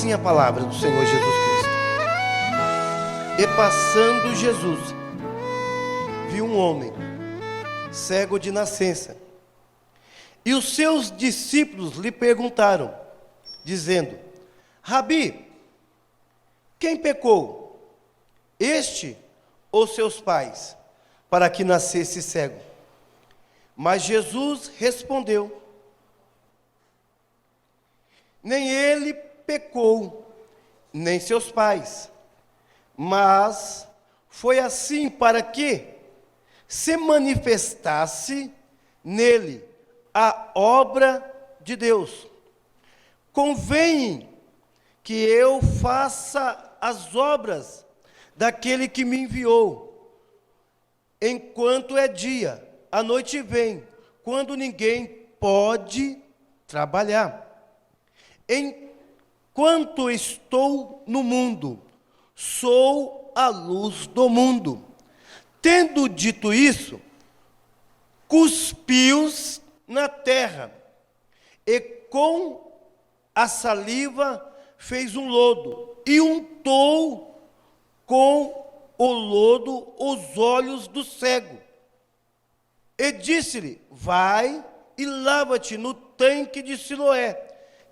assim a palavra do Senhor Jesus Cristo. E passando Jesus, viu um homem cego de nascença. E os seus discípulos lhe perguntaram, dizendo: Rabi, quem pecou, este ou seus pais, para que nascesse cego? Mas Jesus respondeu: nem ele pecou, nem seus pais, mas foi assim para que se manifestasse nele a obra de Deus. Convém que eu faça as obras daquele que me enviou, enquanto é dia. A noite vem, quando ninguém pode trabalhar. Enquanto estou no mundo, sou a luz do mundo. Tendo dito isso, cuspiu-os na terra, e com a saliva fez um lodo, e untou com o lodo os olhos do cego. E disse-lhe: vai e lava-te no tanque de Siloé,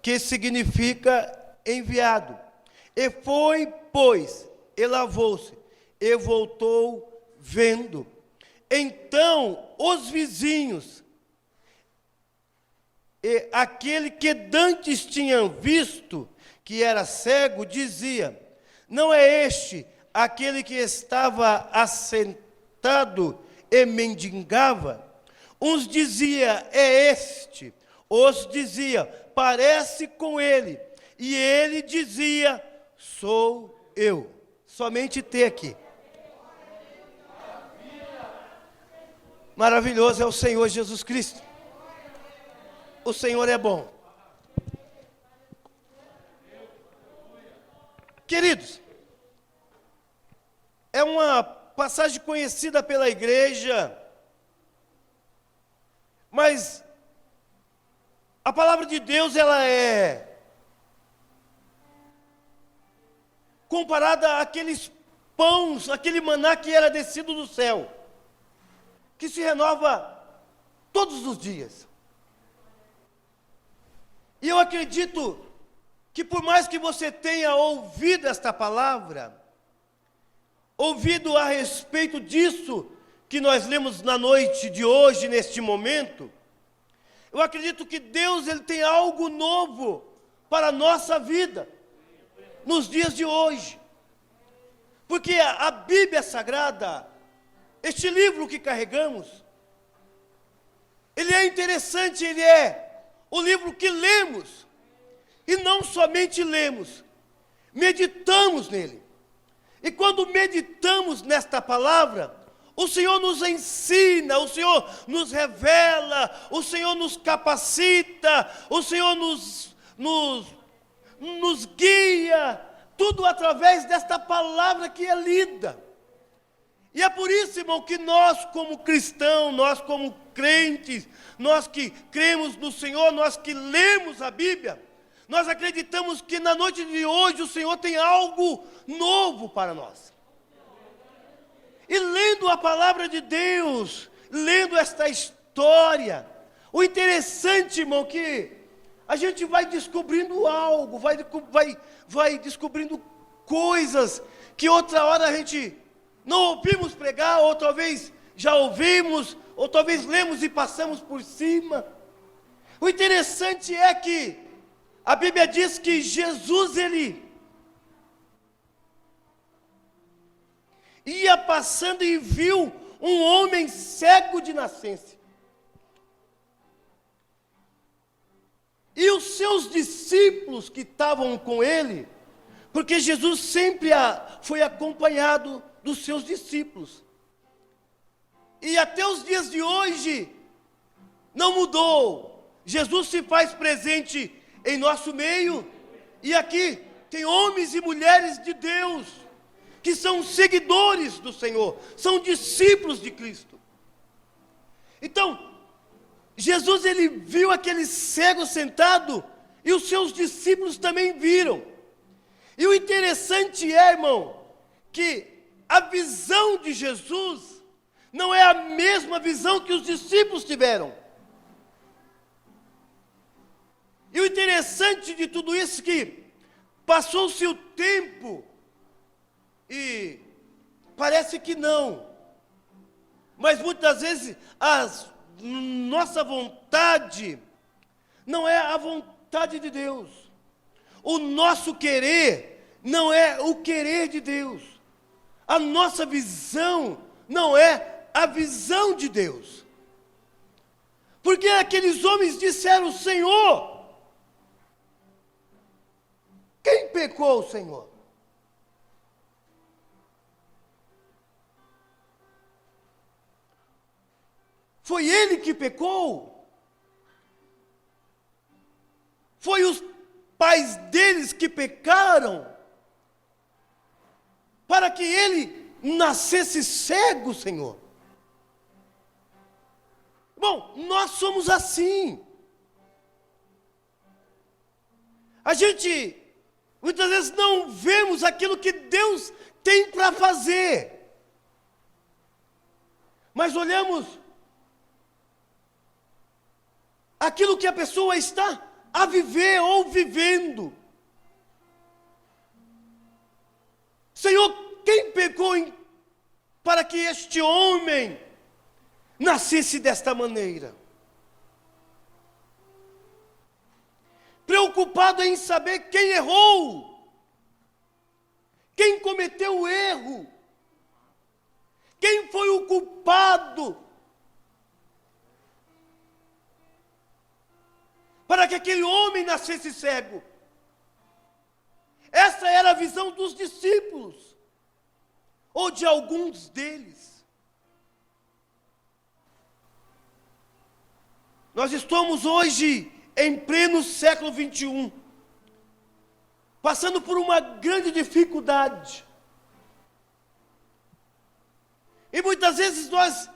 que significa enviado. E foi, pois, e lavou-se, e voltou vendo. Então os vizinhos, e aquele que dantes tinham visto que era cego, dizia: não é este aquele que estava assentado e mendigava? Uns dizia: é este. Outros dizia: parece com ele. E ele dizia: sou eu. Somente ter aqui. Maravilhoso é o Senhor Jesus Cristo. O Senhor é bom. Queridos, é uma passagem conhecida pela igreja, mas a palavra de Deus, ela é comparada àqueles pães, aquele maná que era descido do céu, que se renova todos os dias. E eu acredito que por mais que você tenha ouvido esta palavra, ouvido a respeito disso que nós lemos na noite de hoje, neste momento, eu acredito que Deus, ele tem algo novo para a nossa vida, nos dias de hoje. Porque a Bíblia Sagrada, este livro que carregamos, ele é interessante, ele é o livro que lemos, e não somente lemos, meditamos nele. E quando meditamos nesta palavra, o Senhor nos ensina, o Senhor nos revela, o Senhor nos capacita, o Senhor nos guia, tudo através desta palavra que é lida. E é por isso, irmão, que nós como cristãos, nós como crentes, nós que cremos no Senhor, nós que lemos a Bíblia, nós acreditamos que na noite de hoje o Senhor tem algo novo para nós. E lendo a palavra de Deus, lendo esta história, o interessante, irmão, que a gente vai descobrindo algo, vai descobrindo coisas que outra hora a gente não ouvimos pregar, ou talvez já ouvimos, ou talvez lemos e passamos por cima. O interessante é que a Bíblia diz que Jesus, ele ia passando e viu um homem cego de nascença. E os seus discípulos que estavam com ele, porque Jesus sempre foi acompanhado dos seus discípulos. E até os dias de hoje, não mudou. Jesus se faz presente em nosso meio, e aqui tem homens e mulheres de Deus, que são seguidores do Senhor, são discípulos de Cristo. Então, Jesus, ele viu aquele cego sentado, e os seus discípulos também viram. E o interessante é, irmão, que a visão de Jesus não é a mesma visão que os discípulos tiveram. E o interessante de tudo isso é que passou-se o tempo e parece que não. Mas muitas vezes nossa vontade não é a vontade de Deus. O nosso querer não é o querer de Deus. A nossa visão não é a visão de Deus. Porque aqueles homens disseram: Senhor, quem pecou, Senhor? Foi ele que pecou? Foi os pais deles que pecaram? Para que ele nascesse cego, Senhor? Bom, nós somos assim. A gente, muitas vezes, não vemos aquilo que Deus tem para fazer. Mas olhamos aquilo que a pessoa está a viver ou vivendo. Senhor, quem pecou para que este homem nascesse desta maneira? Preocupado em saber quem errou, quem cometeu o erro, quem foi o culpado, para que aquele homem nascesse cego. Essa era a visão dos discípulos, ou de alguns deles. Nós estamos hoje em pleno século 21, passando por uma grande dificuldade. E muitas vezes nós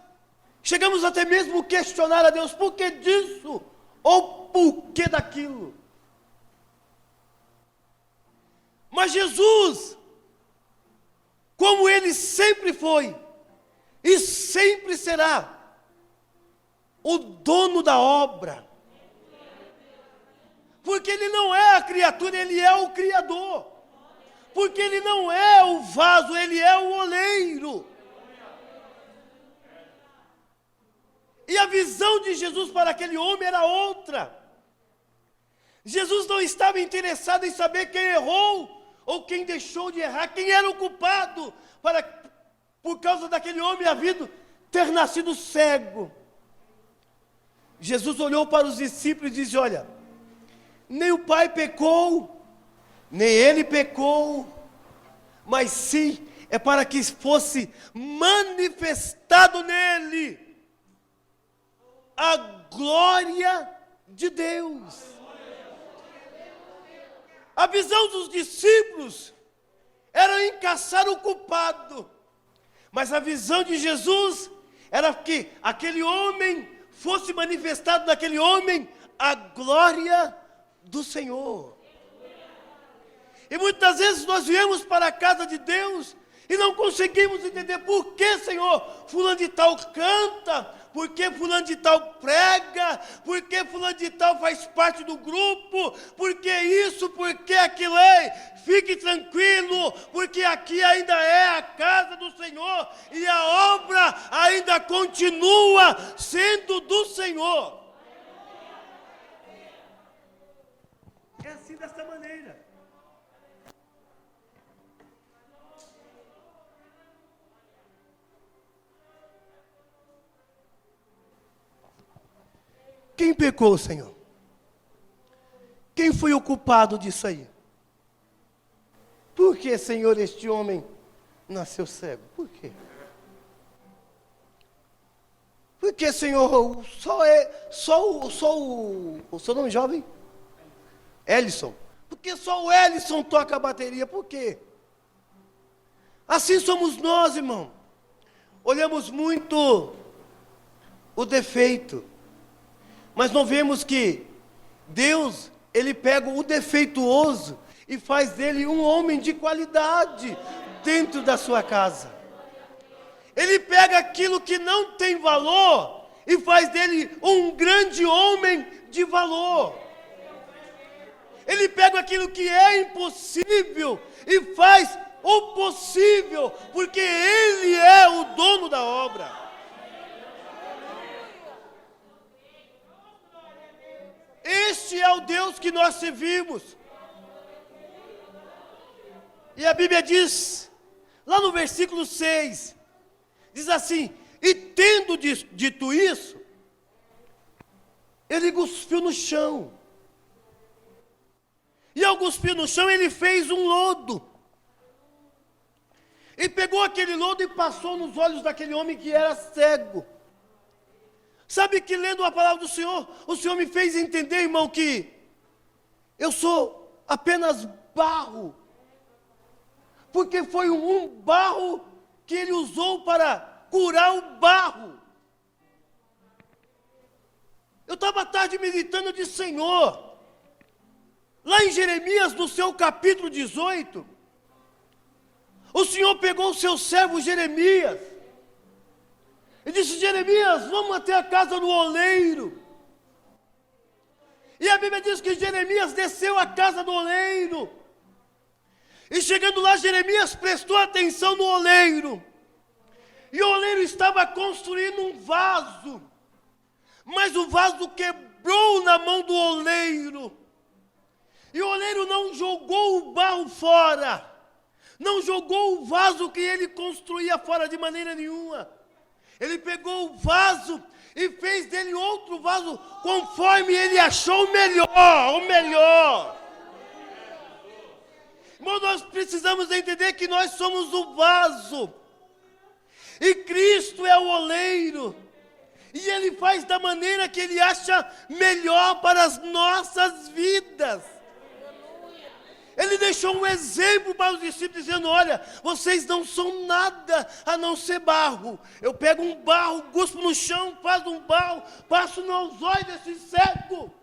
chegamos até mesmo a questionar a Deus: por que disso? Ou por que daquilo? Mas Jesus, como Ele sempre foi e sempre será, o dono da obra, porque Ele não é a criatura, Ele é o Criador, porque Ele não é o vaso, Ele é o oleiro. E a visão de Jesus para aquele homem era outra. Jesus não estava interessado em saber quem errou ou quem deixou de errar, quem era o culpado por causa daquele homem ter nascido cego. Jesus olhou para os discípulos e disse: olha, nem o pai pecou, nem ele pecou, mas sim é para que fosse manifestado nele a glória de Deus. A visão dos discípulos era encaçar o culpado, mas a visão de Jesus era que aquele homem fosse manifestado naquele homem a glória do Senhor. E muitas vezes nós viemos para a casa de Deus e não conseguimos entender por que, Senhor, fulano de tal canta, por que fulano de tal prega, por que fulano de tal faz parte do grupo, por que isso, por que aquilo é. Fique tranquilo, porque aqui ainda é a casa do Senhor e a obra ainda continua sendo do Senhor. É assim, dessa maneira. Quem pecou, Senhor? Quem foi o culpado disso aí? Por que, Senhor, este homem nasceu cego? Por quê? Por que, Senhor, o seu nome jovem? Ellison. Por que só o Ellison toca a bateria? Por quê? Assim somos nós, irmão. Olhamos muito o defeito, mas não vemos que Deus, Ele pega o defeituoso e faz dele um homem de qualidade dentro da sua casa. Ele pega aquilo que não tem valor e faz dele um grande homem de valor. Ele pega aquilo que é impossível e faz o possível, porque ele é o dono da obra. Este é o Deus que nós servimos. E a Bíblia diz, lá no versículo 6, diz assim: e tendo dito isso, ele cuspiu no chão. E ao cuspir no chão, ele fez um lodo. E pegou aquele lodo e passou nos olhos daquele homem que era cego. Sabe que lendo a palavra do Senhor, o Senhor me fez entender, irmão, que eu sou apenas barro. Porque foi um barro que ele usou para curar o barro. Eu estava à tarde meditando, eu disse: Senhor, lá em Jeremias, no seu capítulo 18, o Senhor pegou o seu servo Jeremias e disse: Jeremias, vamos até a casa do oleiro. E a Bíblia diz que Jeremias desceu à casa do oleiro. E chegando lá, Jeremias prestou atenção no oleiro. E o oleiro estava construindo um vaso. Mas o vaso quebrou na mão do oleiro. E o oleiro não jogou o barro fora. Não jogou o vaso que ele construía fora de maneira nenhuma. Ele pegou o vaso e fez dele outro vaso conforme ele achou o melhor. Irmão, nós precisamos entender que nós somos o vaso. E Cristo é o oleiro. E Ele faz da maneira que Ele acha melhor para as nossas vidas. Ele deixou um exemplo para os discípulos, dizendo: olha, vocês não são nada a não ser barro. Eu pego um barro, cuspo no chão, faço um barro, passo nos olhos desse cego.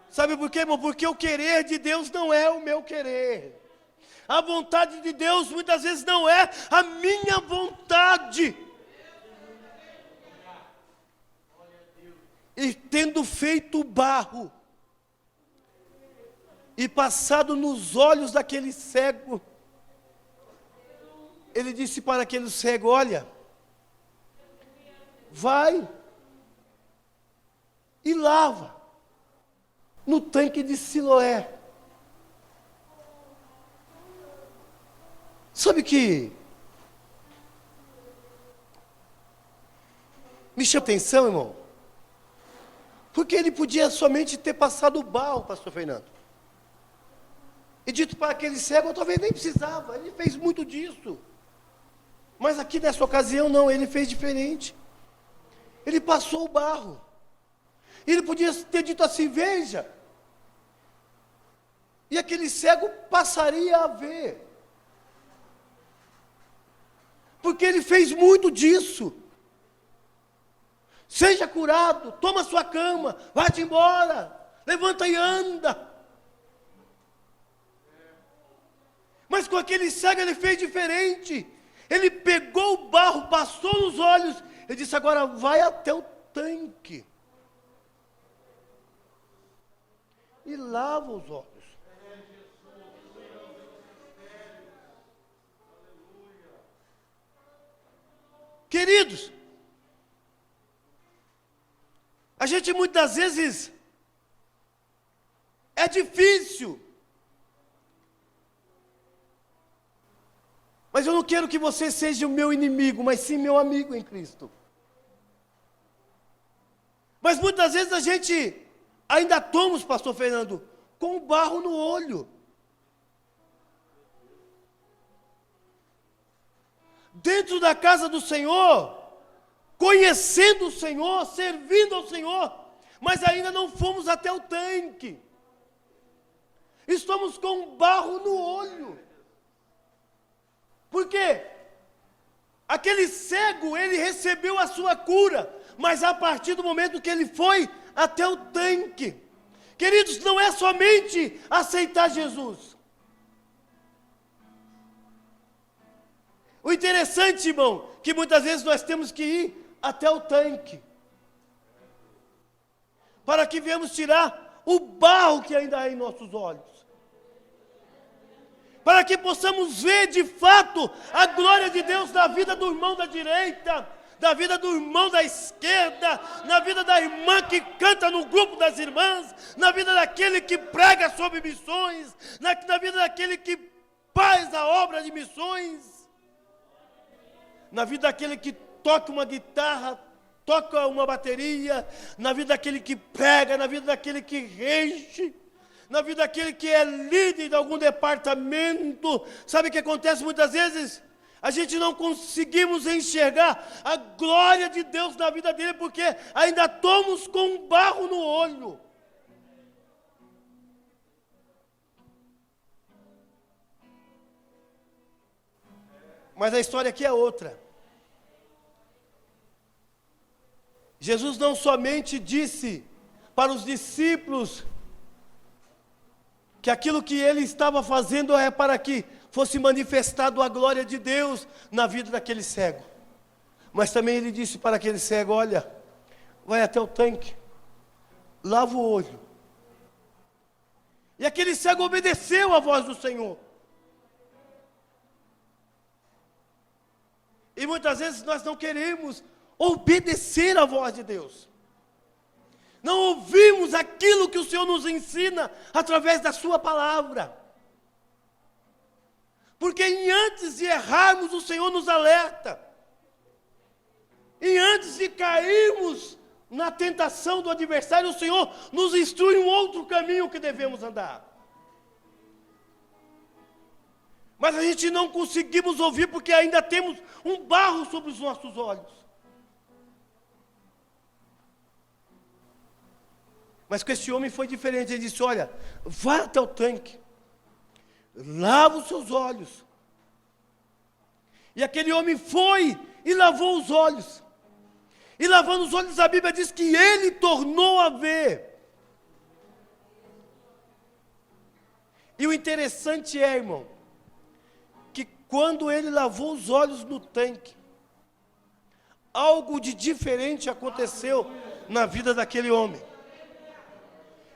Sabe por quê, irmão? Porque o querer de Deus não é o meu querer. A vontade de Deus muitas vezes não é a minha vontade. E tendo feito o barro e passado nos olhos daquele cego, ele disse para aquele cego: olha, vai e lava no tanque de Siloé. Sabe que me chama a atenção, irmão? Porque ele podia somente ter passado o barro, pastor Fernando. E dito para aquele cego, talvez nem precisava, ele fez muito disso. Mas aqui nessa ocasião não, ele fez diferente. Ele passou o barro. Ele podia ter dito assim: veja. E aquele cego passaria a ver. Porque ele fez muito disso. Seja curado, toma sua cama, vai-te embora, levanta e anda. Mas com aquele cego ele fez diferente. Ele pegou o barro, passou nos olhos, ele disse: agora vai até o tanque e lava os olhos. Queridos, a gente muitas vezes é difícil, mas eu não quero que você seja o meu inimigo, mas sim meu amigo em Cristo. Mas muitas vezes a gente ainda toma, pastor Fernando, com barro no olho. Dentro da casa do Senhor, conhecendo o Senhor, servindo ao Senhor, mas ainda não fomos até o tanque. Estamos com barro no olho. Por quê? Aquele cego, ele recebeu a sua cura, mas a partir do momento que ele foi até o tanque. Queridos, não é somente aceitar Jesus. O interessante, irmão, que muitas vezes nós temos que ir até o tanque, para que venhamos tirar o barro que ainda há em nossos olhos, para que possamos ver de fato a glória de Deus na vida do irmão da direita, na vida do irmão da esquerda, na vida da irmã que canta no grupo das irmãs, na vida daquele que prega sobre missões, na vida daquele que faz a obra de missões, na vida daquele que toca uma guitarra, toca uma bateria, na vida daquele que prega, na vida daquele que rege, na vida daquele que é líder de algum departamento. Sabe o que acontece muitas vezes? A gente não conseguimos enxergar a glória de Deus na vida dele, porque ainda estamos com um barro no olho. Mas a história aqui é outra. Jesus não somente disse para os discípulos que aquilo que ele estava fazendo é para que fosse manifestado a glória de Deus na vida daquele cego. Mas também ele disse para aquele cego: olha, vai até o tanque, lava o olho. E aquele cego obedeceu à voz do Senhor. E muitas vezes nós não queremos obedecer à voz de Deus. Não ouvimos aquilo que o Senhor nos ensina através da sua palavra. Porque antes de errarmos, o Senhor nos alerta. E antes de cairmos na tentação do adversário, o Senhor nos instrui um outro caminho que devemos andar. Mas a gente não conseguimos ouvir porque ainda temos um barro sobre os nossos olhos. Mas com esse homem foi diferente. Ele disse: olha, vá até o tanque, lava os seus olhos. E aquele homem foi e lavou os olhos. E lavando os olhos, a Bíblia diz que ele tornou a ver. E o interessante é, irmão, que quando ele lavou os olhos no tanque, algo de diferente aconteceu na vida daquele homem.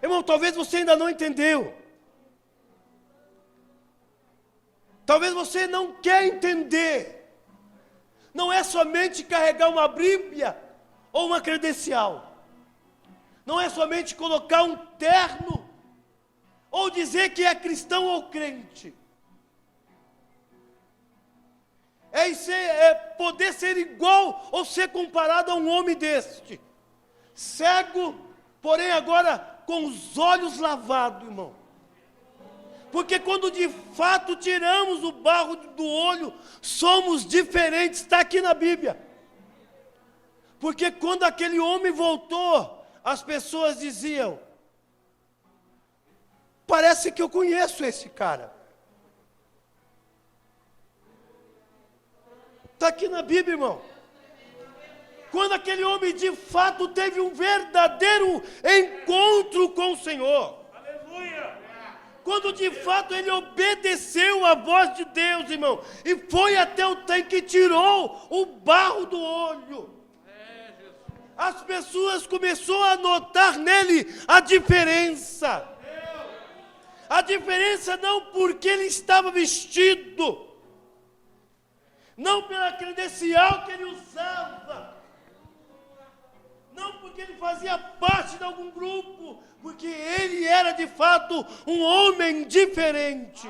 Irmão, talvez você ainda não entendeu. Talvez você não quer entender. Não é somente carregar uma Bíblia ou uma credencial. Não é somente colocar um terno ou dizer que é cristão ou crente. É poder ser igual ou ser comparado a um homem deste. Cego, porém agora com os olhos lavados, irmão. Porque quando de fato tiramos o barro do olho, somos diferentes. Está aqui na Bíblia. Porque quando aquele homem voltou, as pessoas diziam: parece que eu conheço esse cara. Está aqui na Bíblia, irmão. Quando aquele homem de fato teve um verdadeiro encontro com o Senhor. Aleluia! Quando de fato ele obedeceu à voz de Deus, irmão, e foi até o tanque e tirou o barro do olho. As pessoas começaram a notar nele a diferença. A diferença não porque ele estava vestido, não pela credencial que ele usava, não porque ele fazia parte de algum grupo, porque ele era de fato um homem diferente.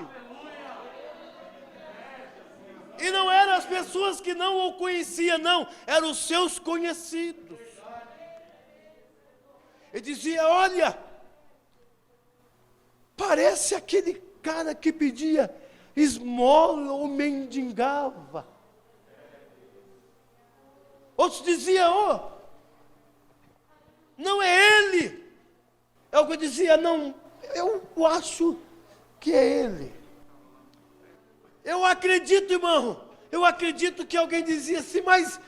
E não eram as pessoas que não o conheciam, não, eram os seus conhecidos. Ele dizia: olha, parece aquele cara que pedia esmola ou mendigava. Outros diziam: não é ele. É o que eu dizia: não, eu acho que é ele. Eu acredito, irmão, eu acredito que alguém dizia assim: mas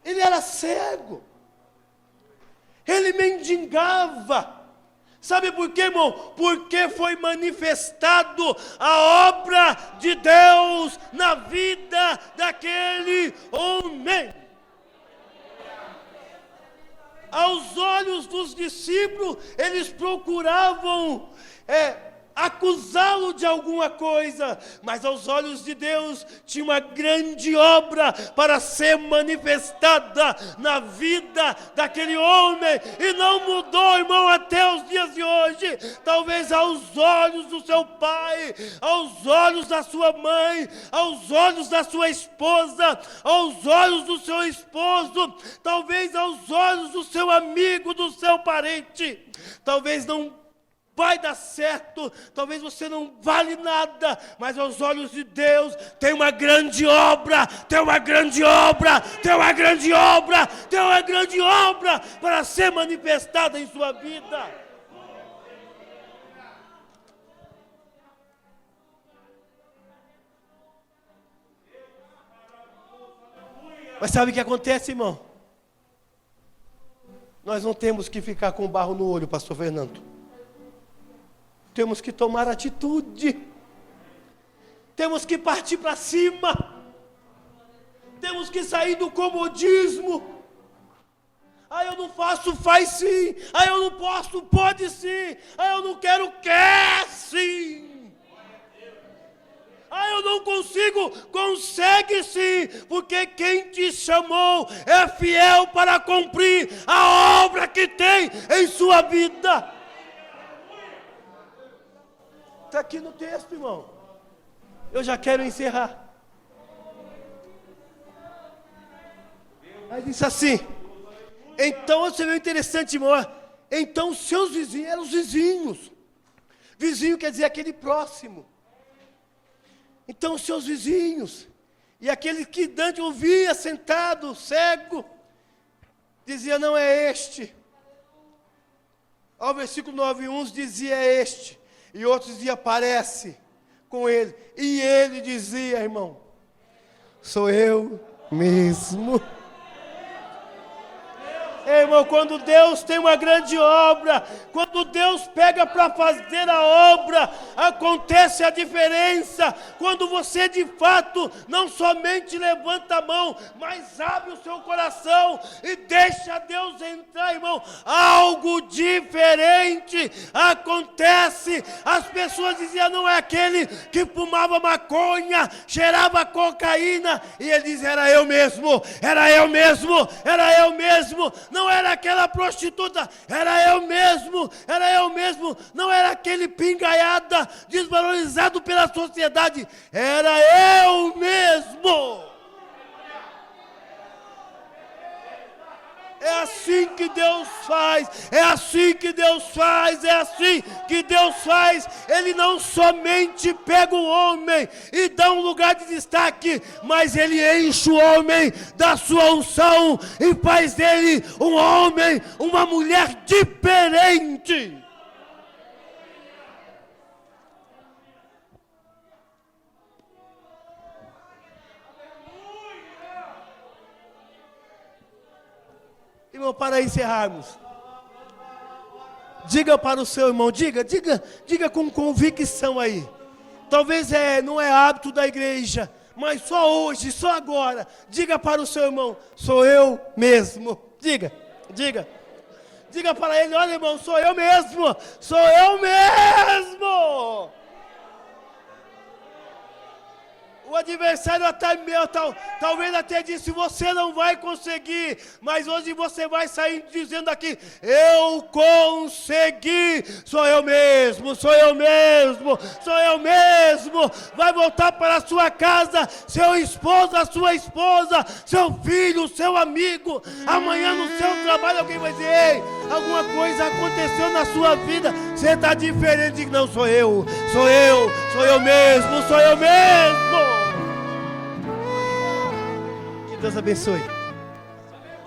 ele era cego. Ele mendigava. Sabe por quê, irmão? Porque foi manifestado a obra de Deus na vida daquele homem. Aos olhos dos discípulos, eles procuravam acusá-lo de alguma coisa, mas aos olhos de Deus tinha uma grande obra para ser manifestada na vida daquele homem, e não mudou, irmão, até os dias de hoje. Talvez aos olhos do seu pai, aos olhos da sua mãe, aos olhos da sua esposa, aos olhos do seu esposo, talvez aos olhos do seu amigo, do seu parente, talvez não vai dar certo, talvez você não vale nada, mas aos olhos de Deus tem uma grande obra, tem uma grande obra, tem uma grande obra, tem uma grande obra para ser manifestada em sua vida. Mas sabe o que acontece, irmão? Nós não temos que ficar com barro no olho, pastor Fernando. Temos que tomar atitude. Temos que partir para cima. Temos que sair do comodismo. Ah, eu não faço, faz sim. Ah, eu não posso, pode sim. Ah, eu não quero, quer sim. Ah, eu não consigo, consegue sim. Porque quem te chamou é fiel para cumprir a obra que tem em sua vida. Está aqui no texto, irmão. Eu já quero encerrar. Mas disse assim. Então, você vê interessante, irmão. Então, seus vizinhos eram os vizinhos. Vizinho quer dizer aquele próximo. Então, seus vizinhos. E aquele que Dante ouvia sentado, cego, dizia: não é este. Ao versículo 9, uns dizia: é este. E outros diziam: parece com ele. E ele dizia: irmão, sou eu mesmo. Irmão, quando Deus tem uma grande obra, quando Deus pega para fazer a obra, acontece a diferença. Quando você de fato não somente levanta a mão, mas abre o seu coração e deixa Deus entrar, irmão, algo diferente acontece. As pessoas diziam: não é aquele que fumava maconha, cheirava cocaína, e ele diz: era eu mesmo, era eu mesmo, era eu mesmo. Não era aquela prostituta, era eu mesmo, era eu mesmo. Não era aquele pingaiada desvalorizado pela sociedade, era eu mesmo. É assim que Deus faz, é assim que Deus faz, é assim que Deus faz. Ele não somente pega o homem e dá um lugar de destaque, mas Ele enche o homem da sua unção e faz dele um homem, uma mulher diferente. Irmão, para encerrarmos, diga para o seu irmão, diga com convicção aí. Talvez não é hábito da igreja, mas só hoje, só agora, diga para o seu irmão: sou eu mesmo. Diga para ele: olha, irmão, sou eu mesmo, sou eu mesmo. O adversário talvez até disse: você não vai conseguir, mas hoje você vai sair dizendo aqui: eu consegui, sou eu mesmo, sou eu mesmo, sou eu mesmo. Vai voltar para a sua casa, seu esposo, a sua esposa, seu filho, seu amigo. Amanhã no seu trabalho alguém vai dizer: ei, alguma coisa aconteceu na sua vida, você está diferente. Não, sou eu mesmo, sou eu mesmo. Deus abençoe.